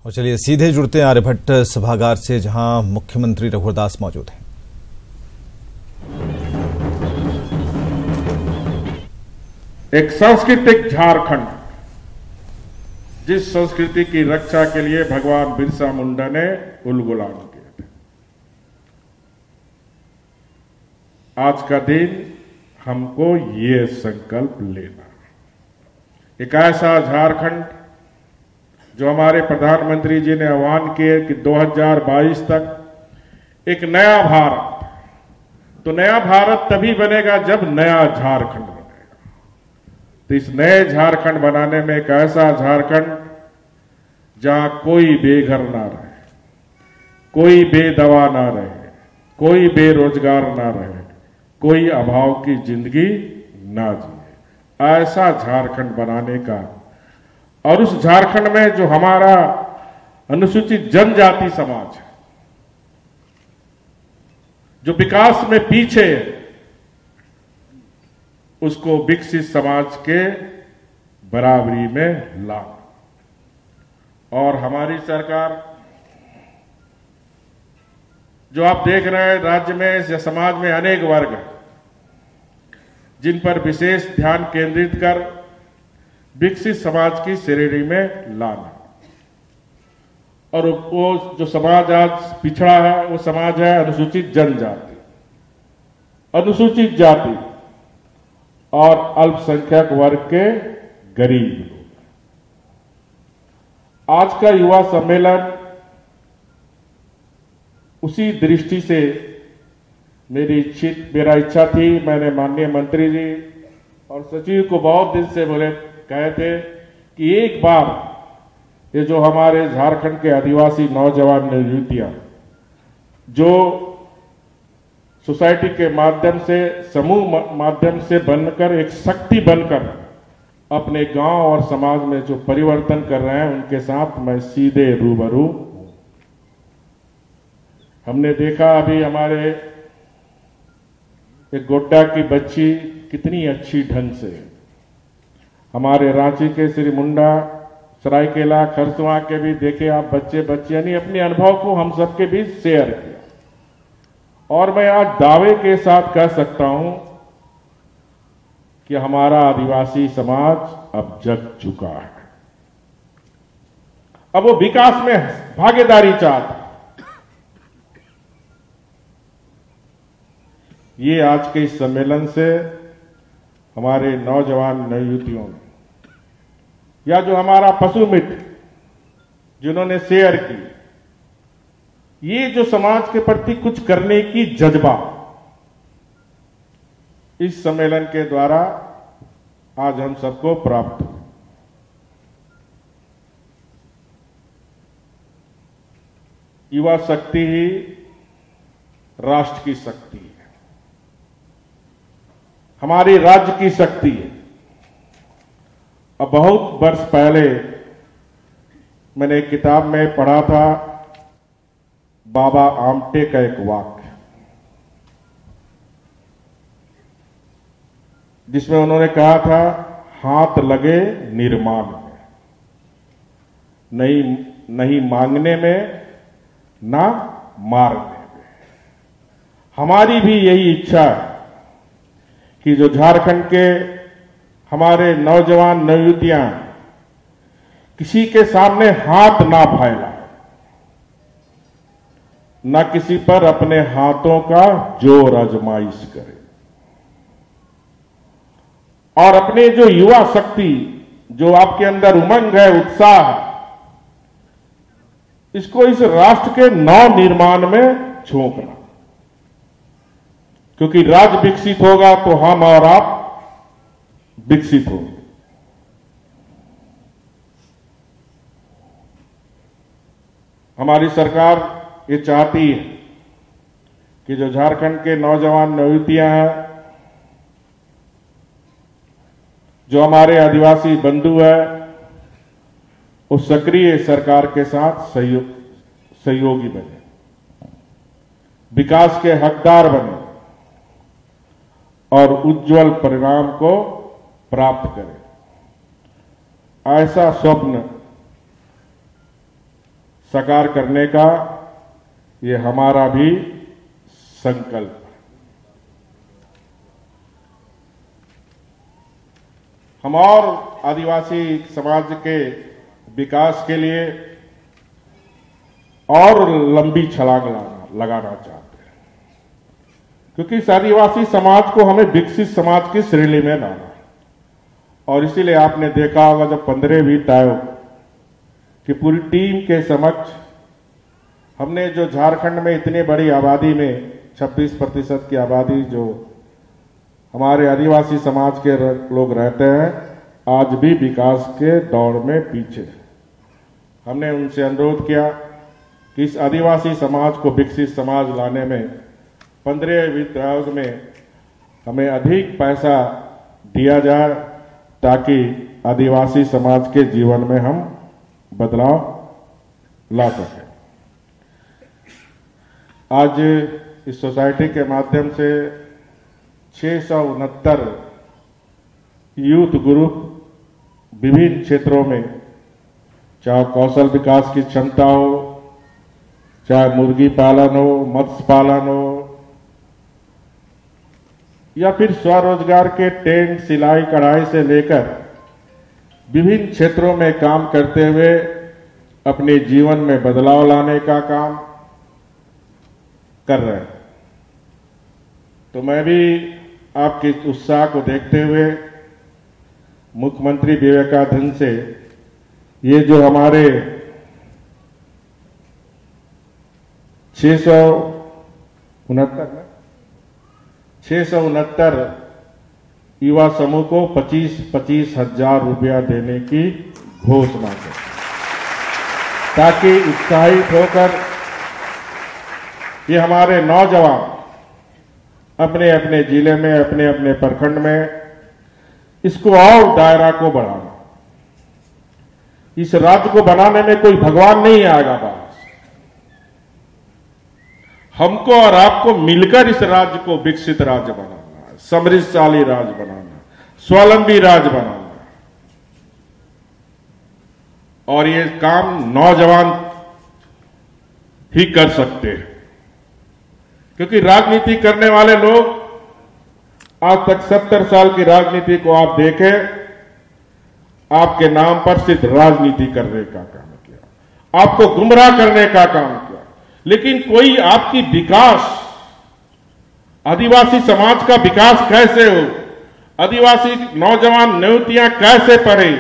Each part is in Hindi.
और चलिए सीधे जुड़ते हैं आर्यभट्ट सभागार से, जहां मुख्यमंत्री रघुवर दास मौजूद हैं। एक सांस्कृतिक झारखंड, जिस संस्कृति की रक्षा के लिए भगवान बिरसा मुंडा ने उलगुलान किए थे। आज का दिन हमको ये संकल्प लेना, एक ऐसा झारखंड जो हमारे प्रधानमंत्री जी ने आह्वान किए कि 2022 तक एक नया भारत, तो नया भारत तभी बनेगा जब नया झारखंड बनेगा। तो इस नए झारखंड बनाने में एक ऐसा झारखंड जहां कोई बेघर ना रहे, कोई बेदवा ना रहे, कोई बेरोजगार ना रहे, कोई अभाव की जिंदगी ना जिए, ऐसा झारखंड बनाने का। और उस झारखंड में जो हमारा अनुसूचित जनजाति समाज है, जो विकास में पीछे है, उसको विकसित समाज के बराबरी में लाना। और हमारी सरकार, जो आप देख रहे हैं राज्य में या समाज में अनेक वर्ग हैं जिन पर विशेष ध्यान केंद्रित कर विकसित समाज की श्रेणी में लाना। और वो जो समाज आज पिछड़ा है, वो समाज है अनुसूचित जनजाति, अनुसूचित जाति और अल्पसंख्यक वर्ग के गरीब लोग। आज का युवा सम्मेलन उसी दृष्टि से मेरा इच्छा थी। मैंने माननीय मंत्री जी और सचिव को बहुत दिन से कहे थे कि एक बार ये जो हमारे झारखंड के आदिवासी नौजवान युवतियां जो सोसाइटी के माध्यम से, समूह माध्यम से बनकर एक शक्ति बनकर अपने गांव और समाज में जो परिवर्तन कर रहे हैं, उनके साथ मैं सीधे रूबरू हूं। हमने देखा अभी हमारे एक गोड्डा की बच्ची कितनी अच्छी ढंग से, हमारे रांची के श्री मुंडा, सरायकेला, खरसुआ के भी देखे आप बच्चे यानी अपने अनुभव को हम सबके बीच शेयर किया। और मैं आज दावे के साथ कह सकता हूं कि हमारा आदिवासी समाज अब जग चुका है। अब वो विकास में भागीदारी चाहता है। ये आज के इस सम्मेलन से हमारे नौजवान नवयुवतियों ने, या जो हमारा पशु मित्र जिन्होंने शेयर की, ये जो समाज के प्रति कुछ करने की जज्बा इस सम्मेलन के द्वारा आज हम सबको प्राप्त हुआ। युवा शक्ति ही राष्ट्र की शक्ति है, हमारी राज्य की शक्ति है। अब बहुत वर्ष पहले मैंने एक किताब में पढ़ा था बाबा आमटे का एक वाक्य, जिसमें उन्होंने कहा था, हाथ लगे निर्माण में, नहीं मांगने में, ना मारने में। हमारी भी यही इच्छा है कि जो झारखंड के हमारे नौजवान नवयुवतियां किसी के सामने हाथ ना फैलाएं, ना किसी पर अपने हाथों का जोर आजमाइश करें, और अपने जो युवा शक्ति, जो आपके अंदर उमंग है, उत्साह है, इसको इस राष्ट्र के नव निर्माण में झोंकना। क्योंकि राज्य विकसित होगा तो हम और आप विकसित होंगे। हमारी सरकार ये चाहती है कि जो झारखंड के नौजवान नवयुवतियां हैं, जो हमारे आदिवासी बंधु है, वो सक्रिय सरकार के साथ सहयोगी बने, विकास के हकदार बने और उज्जवल परिणाम को प्राप्त करें। ऐसा स्वप्न साकार करने का ये हमारा भी संकल्प। हम और आदिवासी समाज के विकास के लिए और लंबी छलांग लगाना चाहते हैं, क्योंकि इस आदिवासी समाज को हमें विकसित समाज की श्रेणी में लाना। और इसीलिए आपने देखा होगा जब 15वीं तय कि पूरी टीम के समक्ष हमने जो झारखंड में इतनी बड़ी आबादी में 26% की आबादी जो हमारे आदिवासी समाज के लोग रहते हैं, आज भी विकास के दौर में पीछे। हमने उनसे अनुरोध किया कि इस आदिवासी समाज को विकसित समाज लाने में 15वें वित्त आयोग में हमें अधिक पैसा दिया जाए, ताकि आदिवासी समाज के जीवन में हम बदलाव ला सकें। आज इस सोसाइटी के माध्यम से 669 यूथ ग्रुप विभिन्न क्षेत्रों में, चाहे कौशल विकास की क्षमता हो, चाहे मुर्गी पालन हो, मत्स्य पालन हो, या फिर स्वरोजगार के टेंट, सिलाई कढ़ाई से लेकर विभिन्न क्षेत्रों में काम करते हुए अपने जीवन में बदलाव लाने का काम कर रहे हैं। तो मैं भी आपके उत्साह को देखते हुए मुख्यमंत्री विवेकाधन से ये जो हमारे 669 युवा समूह को 25-25 हजार रुपया देने की घोषणा की, ताकि उत्साहित होकर ये हमारे नौजवान अपने अपने जिले में, अपने अपने प्रखंड में इसको और दायरा को बढ़ाना। इस राज्य को बनाने में कोई भगवान नहीं आएगा बाहर। हमको और आपको मिलकर इस राज्य को विकसित राज्य बनाना है, समृद्धशाली राज्य बनाना, स्वावलंबी राज्य बनाना। और ये काम नौजवान ही कर सकते हैं, क्योंकि राजनीति करने वाले लोग आज तक 70 साल की राजनीति को आप देखें, आपके नाम पर सिर्फ राजनीति करने का काम किया, आपको गुमराह करने का काम किया। लेकिन कोई आपकी विकास, आदिवासी समाज का विकास कैसे हो, आदिवासी नौजवान नियुक्तियां कैसे पढ़े,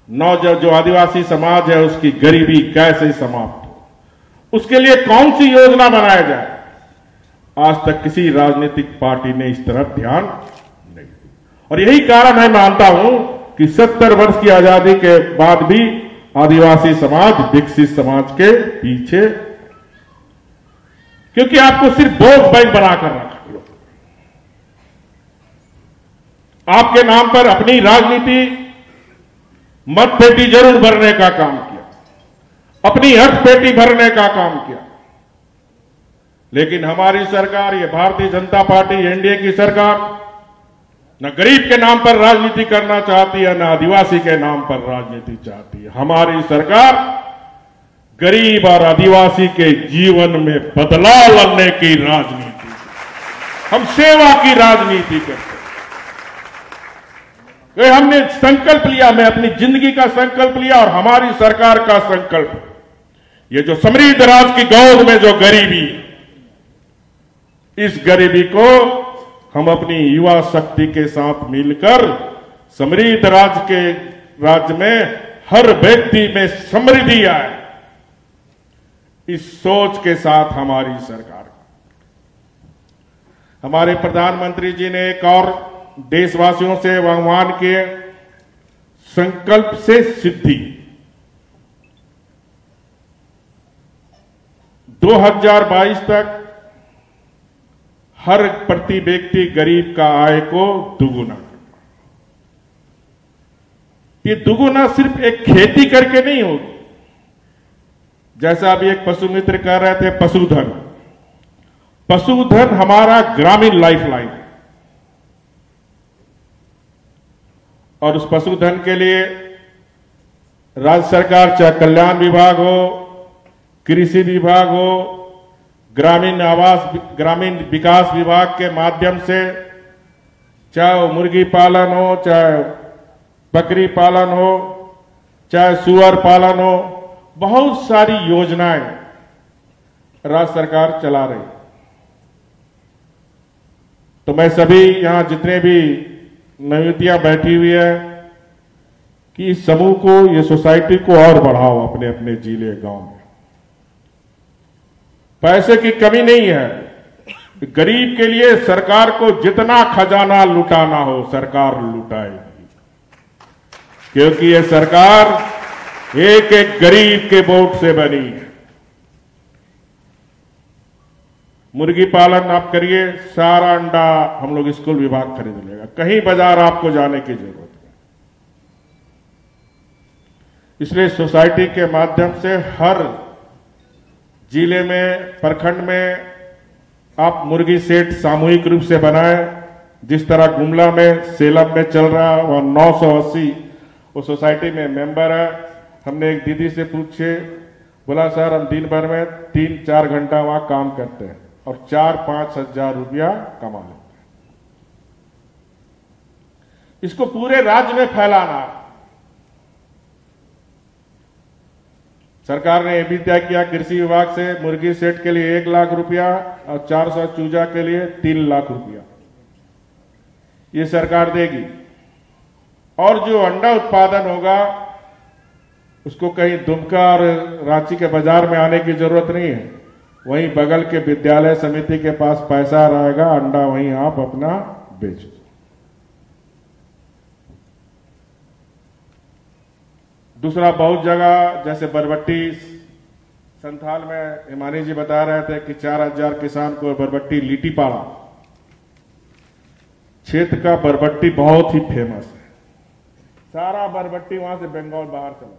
जो आदिवासी समाज है उसकी गरीबी कैसे समाप्त हो, उसके लिए कौन सी योजना बनाया जाए, आज तक किसी राजनीतिक पार्टी ने इस तरफ ध्यान नहीं दिया। और यही कारण है, मानता हूं कि 70 वर्ष की आजादी के बाद भी आदिवासी समाज विकसित समाज के पीछे, क्योंकि आपको सिर्फ वोट बैंक बनाकर रखा। आपके नाम पर अपनी राजनीति मत पेटी जरूर भरने का काम किया, अपनी अर्थ पेटी भरने का काम किया। लेकिन हमारी सरकार, ये भारतीय जनता पार्टी एनडीए की सरकार, न गरीब के नाम पर राजनीति करना चाहती है, न आदिवासी के नाम पर राजनीति चाहती है। हमारी सरकार गरीब और आदिवासी के जीवन में बदलाव लाने की राजनीति, हम सेवा की राजनीति करते हैं। तो हमने संकल्प लिया, मैं अपनी जिंदगी का संकल्प लिया और हमारी सरकार का संकल्प, ये जो समृद्ध राज्य की गोद में जो गरीबी, इस गरीबी को हम अपनी युवा शक्ति के साथ मिलकर समृद्ध राज्य में हर व्यक्ति में समृद्धि आए, इस सोच के साथ हमारी सरकार, हमारे प्रधानमंत्री जी ने एक और देशवासियों से भगवान के संकल्प से सिद्धि 2022 तक हर प्रति व्यक्ति गरीब का आय को दुगुना करना। ये दुगुना सिर्फ एक खेती करके नहीं होगी, जैसा अभी एक पशु मित्र कह रहे थे, पशुधन। पशुधन हमारा ग्रामीण लाइफलाइन है, और उस पशुधन के लिए राज्य सरकार, चाहे कल्याण विभाग हो, कृषि विभाग हो, ग्रामीण विकास विभाग के माध्यम से, चाहे वो मुर्गी पालन हो, चाहे बकरी पालन हो, चाहे सुअर पालन हो, बहुत सारी योजनाएं राज्य सरकार चला रही। तो मैं सभी यहां जितने भी नवयुवतियां बैठी हुई है कि इस समूह को, ये सोसाइटी को और बढ़ाओ अपने अपने जिले गांव में। पैसे की कमी नहीं है, गरीब के लिए सरकार को जितना खजाना लुटाना हो सरकार लुटाएगी, क्योंकि ये सरकार एक एक गरीब के वोट से बनी है। मुर्गी पालन आप करिए, सारा अंडा हम लोग स्कूल विभाग खरीद लेगा, कहीं बाजार आपको जाने की जरूरत नहीं। इसलिए सोसाइटी के माध्यम से हर जिले में, प्रखंड में आप मुर्गी सेट सामूहिक रूप से बनाएं। जिस तरह गुमला में, सेलम में चल रहा है, वहां 980 वो सोसाइटी में मेंबर है। हमने एक दीदी से पूछे, बोला सर हम दिन भर में 3-4 घंटा वहां काम करते हैं और 4-5 हजार रुपया कमा लेते हैं। इसको पूरे राज्य में फैलाना। सरकार ने यह भी तय किया कृषि विभाग से, मुर्गी सेट के लिए 1 लाख रुपया और 400 चूजा के लिए 3 लाख रुपया ये सरकार देगी। और जो अंडा उत्पादन होगा उसको कहीं दुमका और रांची के बाजार में आने की जरूरत नहीं है, वहीं बगल के विद्यालय समिति के पास पैसा रहेगा, अंडा वहीं आप अपना बेच दो। दूसरा, बहुत जगह जैसे बरबट्टी संथाल में हिमानी जी बता रहे थे कि 4000 किसान को बरबट्टी लीटी पाड़ा क्षेत्र का बरबट्टी बहुत ही फेमस है। सारा बरबट्टी वहां से बंगाल बाहर चला।